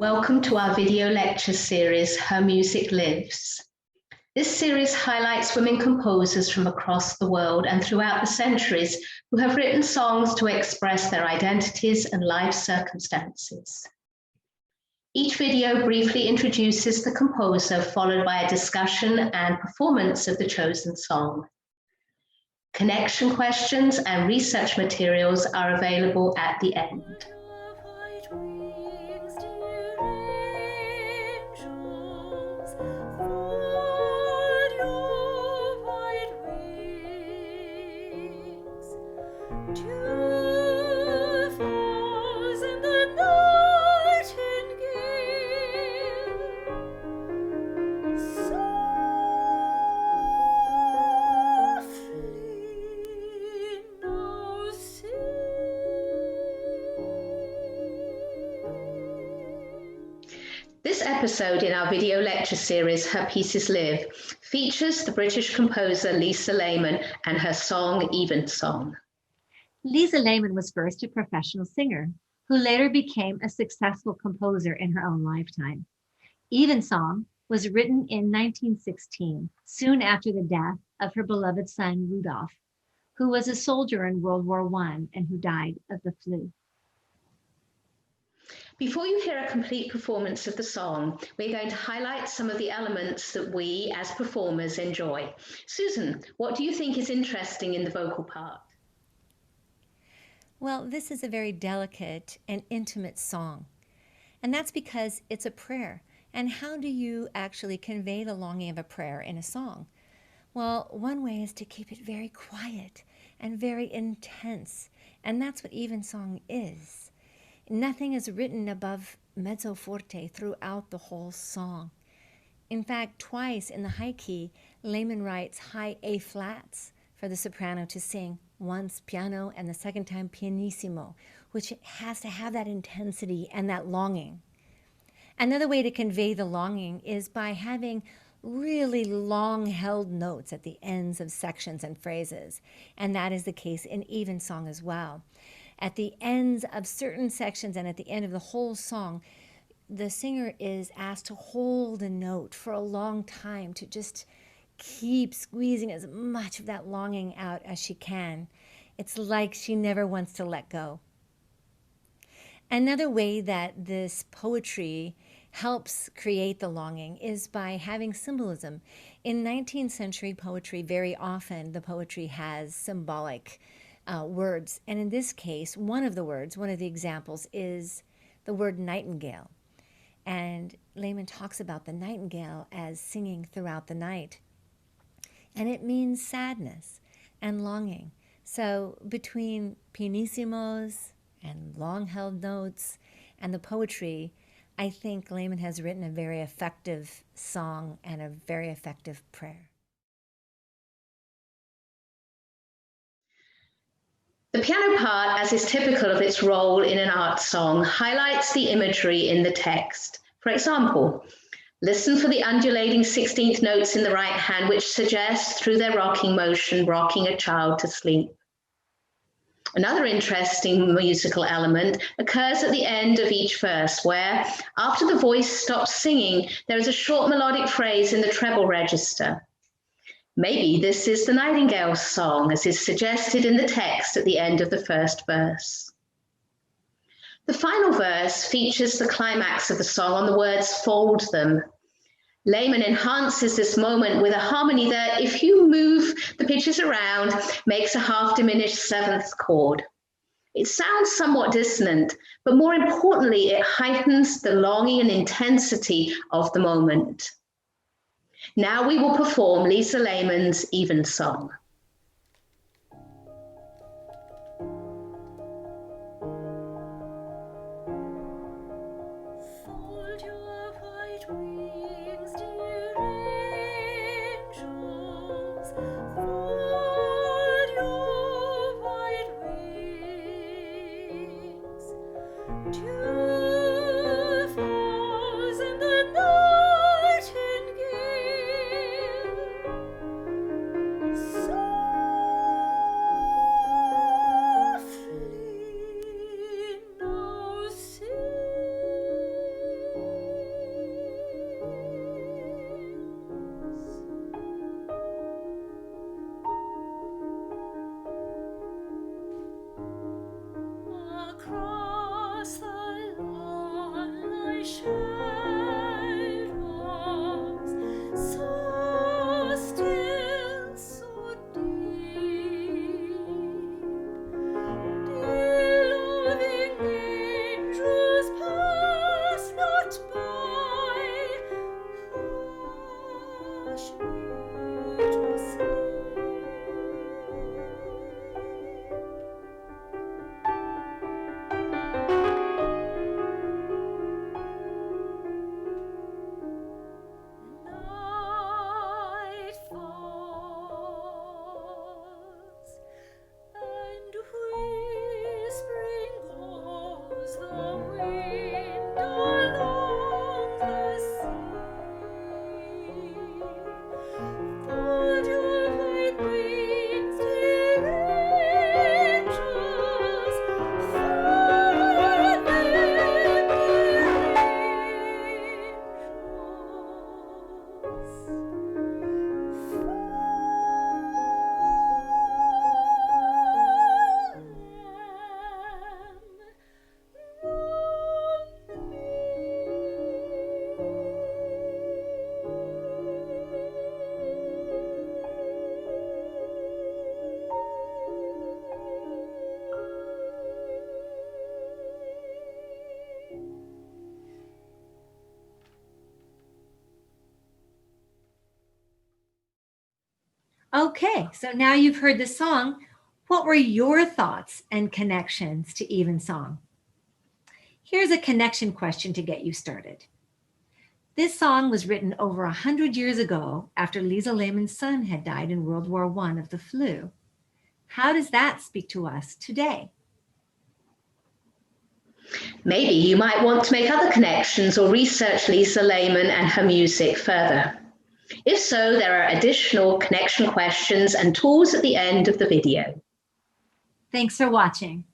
Welcome to our video lecture series, Her Music Lives. This series highlights women composers from across the world and throughout the centuries who have written songs to express their identities and life circumstances. Each video briefly introduces the composer, followed by a discussion and performance of the chosen song. Connection questions and research materials are available at the end. This episode in our video lecture series, Her Pieces Live, features the British composer Liza Lehmann and her song Evensong. Liza Lehmann was first a professional singer, who later became a successful composer in her own lifetime. Evensong was written in 1916, soon after the death of her beloved son Rudolph, who was a soldier in World War I and who died of the flu. Before you hear a complete performance of the song, we're going to highlight some of the elements that we as performers enjoy. Susan, what do you think is interesting in the vocal part? Well, this is a very delicate and intimate song, and that's because it's a prayer. And how do you actually convey the longing of a prayer in a song? Well, one way is to keep it very quiet and very intense, and that's what Evensong is. Nothing is written above mezzo forte throughout the whole song. In fact, twice in the high key, Lehmann writes high A flats for the soprano to sing, once piano and the second time pianissimo, which has to have that intensity and that longing. Another way to convey the longing is by having really long held notes at the ends of sections and phrases, and that is the case in Evensong as well. At the ends of certain sections and at the end of the whole song, the singer is asked to hold a note for a long time to just keep squeezing as much of that longing out as she can. It's like she never wants to let go. Another way that this poetry helps create the longing is by having symbolism. In 19th century poetry, very often the poetry has symbolic words. And in this case, one of the examples is the word nightingale. And Lehmann talks about the nightingale as singing throughout the night. And it means sadness and longing. So between pianissimos and long-held notes and the poetry, I think Lehmann has written a very effective song and a very effective prayer. The piano part, as is typical of its role in an art song, highlights the imagery in the text. For example, listen for the undulating 16th notes in the right hand, which suggest through their rocking motion, rocking a child to sleep. Another interesting musical element occurs at the end of each verse, where, after the voice stops singing, there is a short melodic phrase in the treble register. Maybe this is the Nightingale's song, as is suggested in the text at the end of the first verse. The final verse features the climax of the song on the words "fold them." Lehmann enhances this moment with a harmony that, if you move the pitches around, makes a half-diminished seventh chord. It sounds somewhat dissonant, but more importantly, it heightens the longing and intensity of the moment. Now we will perform Liza Lehmann's Evensong. Fold your white wings, dear angels. Fold your white wings. Dew falls in the nightingale. So Okay, so now you've heard the song. What were your thoughts and connections to Evensong? Here's a connection question to get you started. This song was written over 100 years ago after Liza Lehmann's son had died in World War I of the flu. How does that speak to us today? Maybe you might want to make other connections or research Liza Lehmann and her music further. If so, there are additional connection questions and tools at the end of the video. Thanks for watching.